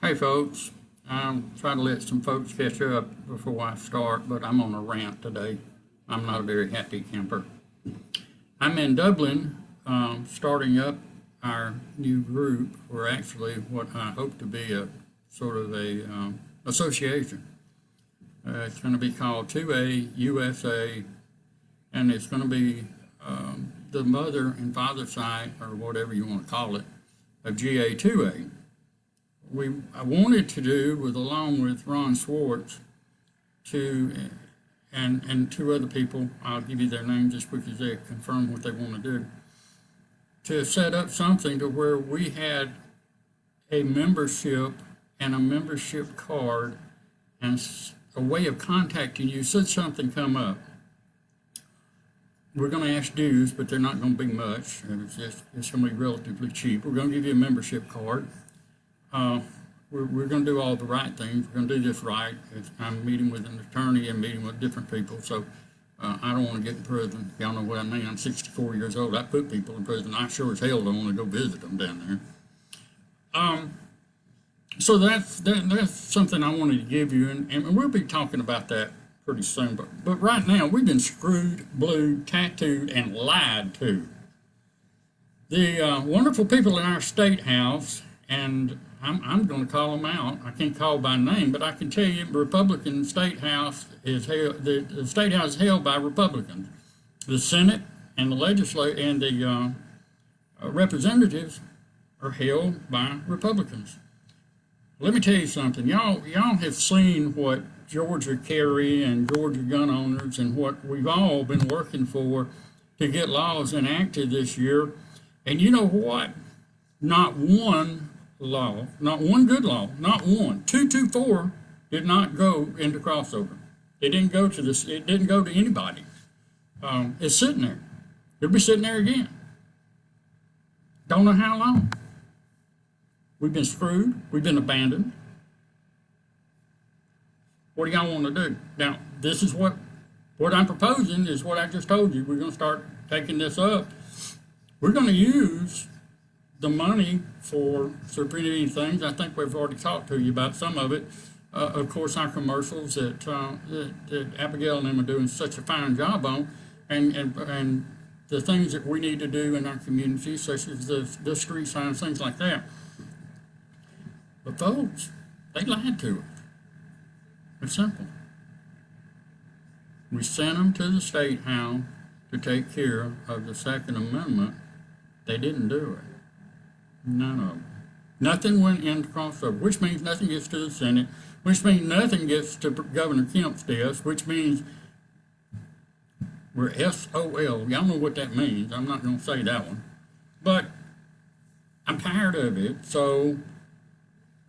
Hey folks, I'm trying to let some folks catch up before I start, but I'm on a rant today. I'm not a very happy camper. I'm in Dublin, starting up our new group, or actually what I hope to be a sort of a association. It's going to be called 2A USA, and it's going to be the mother and father side, or whatever you want to call it, of GA2A. I wanted to do, along with Ron Swartz, and two other people, I'll give you their names just because they confirm what they want to do, to set up something to where we had a membership and a membership card and a way of contacting you should something come up. We're going to ask dues, but they're not going to be much. It's going to be relatively cheap. We're going to give you a membership card. We're going to do all the right things. We're going to do this right. I'm meeting with an attorney and meeting with different people, so I don't want to get in prison. Y'all know what I mean. I'm 64 years old. I put people in prison. I sure as hell don't want to go visit them down there. So that's something I wanted to give you, and we'll be talking about that pretty soon. But right now, we've been screwed, blued, tattooed, and lied to. The wonderful people in our state house, and I'm going to call them out. I can't call by name, but I can tell you, Republican state house is held. The state house is held by Republicans. The Senate and the legislature and the representatives are held by Republicans. Let me tell you something. Y'all have seen what Georgia Kerry and Georgia gun owners and what we've all been working for to get laws enacted this year. And you know what? Not one law, not one good law, not one. 224 did not go into crossover. It didn't go to this. It didn't go to anybody. It's sitting there. It'll be sitting there again. Don't know how long. We've been screwed. We've been abandoned. What do y'all want to do? Now, this is what I'm proposing is what I just told you. We're going to start taking this up. We're going to use the money for pretty many things. I think we've already talked to you about some of it. Of course, our commercials that Abigail and them are doing such a fine job on, and the things that we need to do in our community, such as the street signs, things like that. But folks, they lied to us. It's simple. We sent them to the State House to take care of the Second Amendment. They didn't do it. None of them. Nothing went into crossover, which means nothing gets to the Senate, which means nothing gets to Governor Kemp's desk, which means we're SOL. Y'all know what that means. I'm not going to say that one. But I'm tired of it, so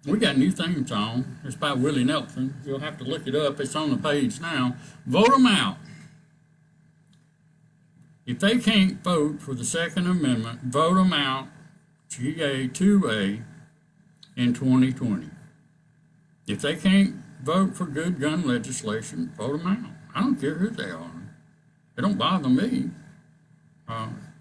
we got a new theme song. It's by Willie Nelson. You'll have to look it up. It's on the page now. Vote them out. If they can't vote for the Second Amendment, vote them out. GA2A in 2020. If they can't vote for good gun legislation, vote them out. I don't care who they are. It don't bother me.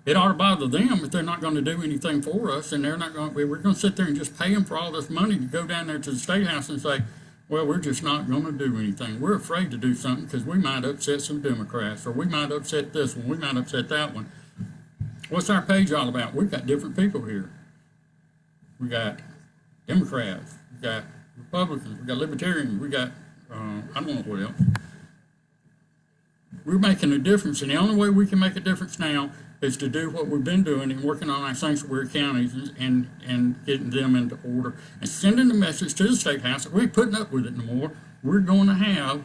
It ought to bother them if they're not going to do anything for us, and they're not going. We're going to sit there and just pay them for all this money to go down there to the State House and say, well, we're just not going to do anything. We're afraid to do something because we might upset some Democrats, or we might upset this one, we might upset that one. What's our page all about? We've got different people here. We got Democrats, we got Republicans, we got Libertarians, we got, I don't know what else. We're making a difference, and the only way we can make a difference now is to do what we've been doing and working on our sanctuary counties and getting them into order and sending the message to the State House that we ain't putting up with it no more. We're going to have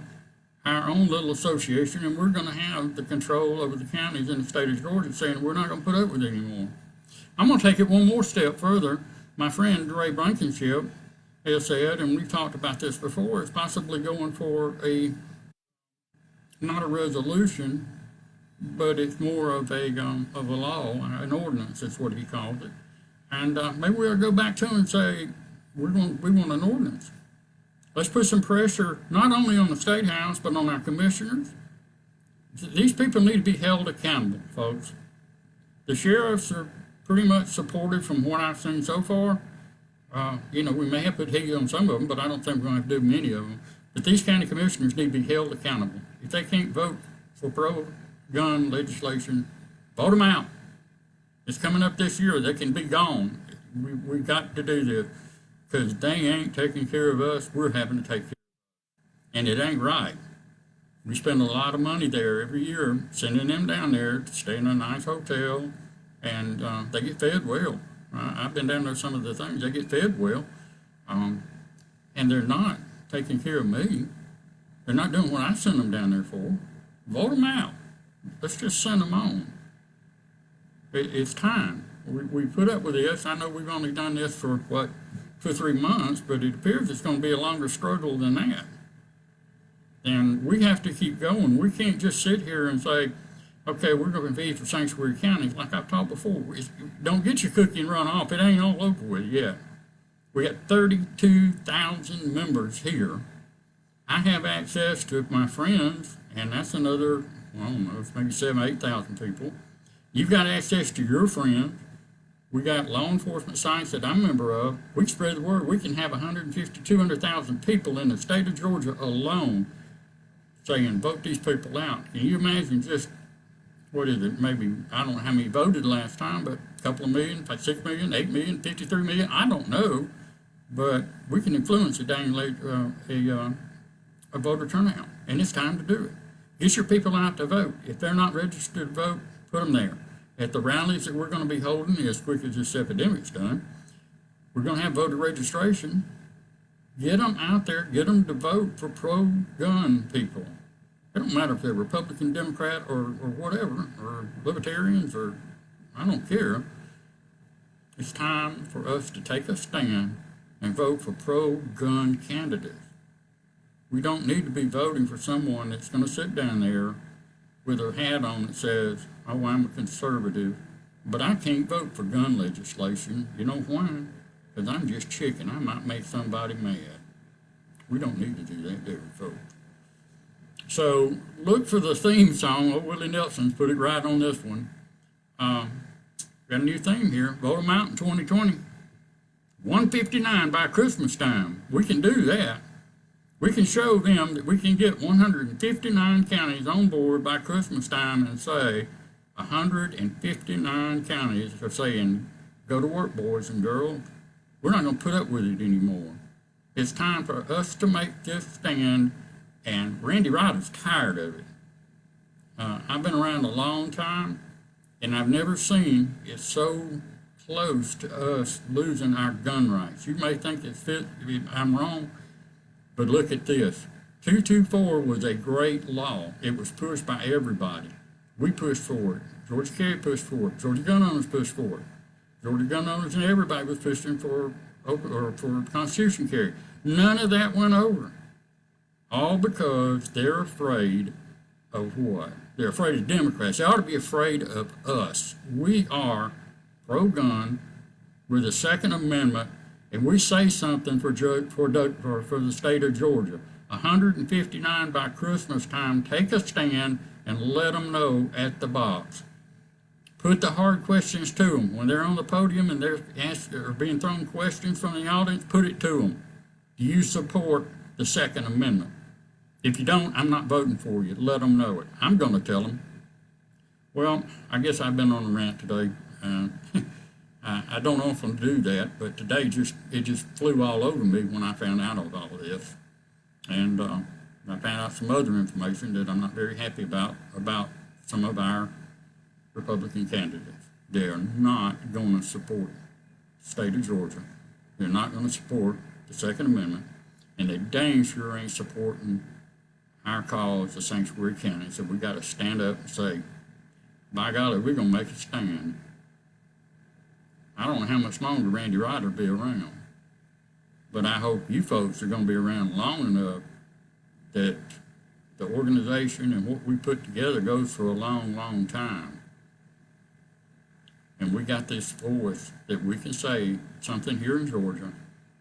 our own little association, and we're going to have the control over the counties in the state of Georgia, saying we're not going to put up with it anymore. I'm going to take it one more step further. My friend Ray Blankenship has said, and we've talked about this before, is possibly going for not a resolution, but it's more of a law, an ordinance. That's what he called it. And maybe we'll go back to him and say we want an ordinance. Let's put some pressure not only on the State House, but on our commissioners. These people need to be held accountable, folks. The sheriffs are pretty much supported from what I've seen so far. You know, we may have put heat on some of them, but I don't think we're going to have to do many of them. But these county commissioners need to be held accountable. If they can't vote for pro-gun legislation, vote them out. It's coming up this year. They can be gone. We got to do this because they ain't taking care of us. We're having to take care of them. And it ain't right. We spend a lot of money there every year sending them down there to stay in a nice hotel, and they get fed well. I've been down there some of the things. They get fed well, and they're not taking care of me. They're not doing what I sent them down there for. Vote them out. Let's just send them on. It's time. We put up with this. I know we've only done this for, 3 months, but it appears it's going to be a longer struggle than that. And we have to keep going. We can't just sit here and say, okay, we're going to compete for sanctuary counties. Like I've taught before, don't get your cookie and run off. It ain't all over with yet. We got 32,000 members here. I have access to my friends, and that's another, I don't know, it's maybe 7,000, 8,000 people. You've got access to your friends. We got law enforcement sites that I'm a member of. We spread the word. We can have 150, 200,000 people in the state of Georgia alone saying, vote these people out. Can you imagine just, what is it, maybe, I don't know how many voted last time, but a couple of million, like 6 million, 8 million, 53 million, I don't know. But we can influence a voter turnout, and it's time to do it. Get your people out to vote. If they're not registered to vote, put them there. At the rallies that we're going to be holding, as quick as this epidemic's done, we're going to have voter registration. Get them out there, get them to vote for pro-gun people. It don't matter if they're Republican, Democrat, or whatever, or libertarians, or I don't care. It's time for us to take a stand and vote for pro-gun candidates. We don't need to be voting for someone that's going to sit down there with their hat on that says, oh, I'm a conservative, but I can't vote for gun legislation. You know why? Because I'm just chicken. I might make somebody mad. We don't need to do that, do we, folks? So look for the theme song. Oh, Willie Nelson's put it right on this one. Got a new theme here. Vote them out in 2020. 159 by Christmas time. We can do that. We can show them that we can get 159 counties on board by Christmas time and say 159 counties are saying, go to work, boys and girls. We're not going to put up with it anymore. It's time for us to make this stand, and Randy Ryder's tired of it. I've been around a long time, and I've never seen it so close to us losing our gun rights. You may think I'm wrong, but look at this. 224 was a great law. It was pushed by everybody. We pushed for it. Georgia Carey pushed for it. Georgia gun owners pushed for it. Georgia gun owners and everybody was pushing for Constitution carry. None of that went over. All because they're afraid of what? They're afraid of Democrats. They ought to be afraid of us. We are pro-gun. We're the Second Amendment, and we say something for the state of Georgia. 159 by Christmas time. Take a stand and let them know at the box. Put the hard questions to them. When they're on the podium and they're asked or being thrown questions from the audience, put it to them. Do you support the Second Amendment? If you don't, I'm not voting for you. Let them know it. I'm going to tell them. Well, I guess I've been on a rant today. I don't often do that, but today it just flew all over me when I found out of all of this. And I found out some other information that I'm not very happy about some of our Republican candidates. They are not going to support the state of Georgia. They're not going to support the Second Amendment, and they dang sure ain't supporting our cause, the sanctuary county. So we got to stand up and say, by golly, we're going to make a stand. I don't know how much longer Randy Ryder will be around, but I hope you folks are going to be around long enough that the organization and what we put together goes for a long, long time. And we got this voice that we can say something here in Georgia,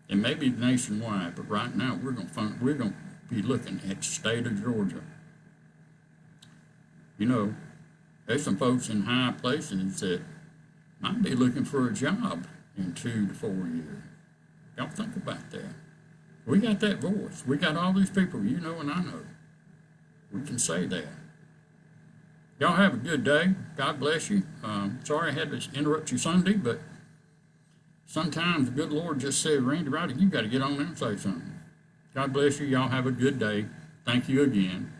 and maybe nationwide, but right now we're going to be looking at the state of Georgia. You know, there's some folks in high places that might be looking for a job in 2 to 4 years. Y'all think about that. We got that voice. We got all these people you know and I know. We can say that. Y'all have a good day. God bless you. Sorry I had to interrupt you Sunday, but sometimes the good Lord just said, Randy Roddy, you got to get on there and say something. God bless you. Y'all have a good day. Thank you again.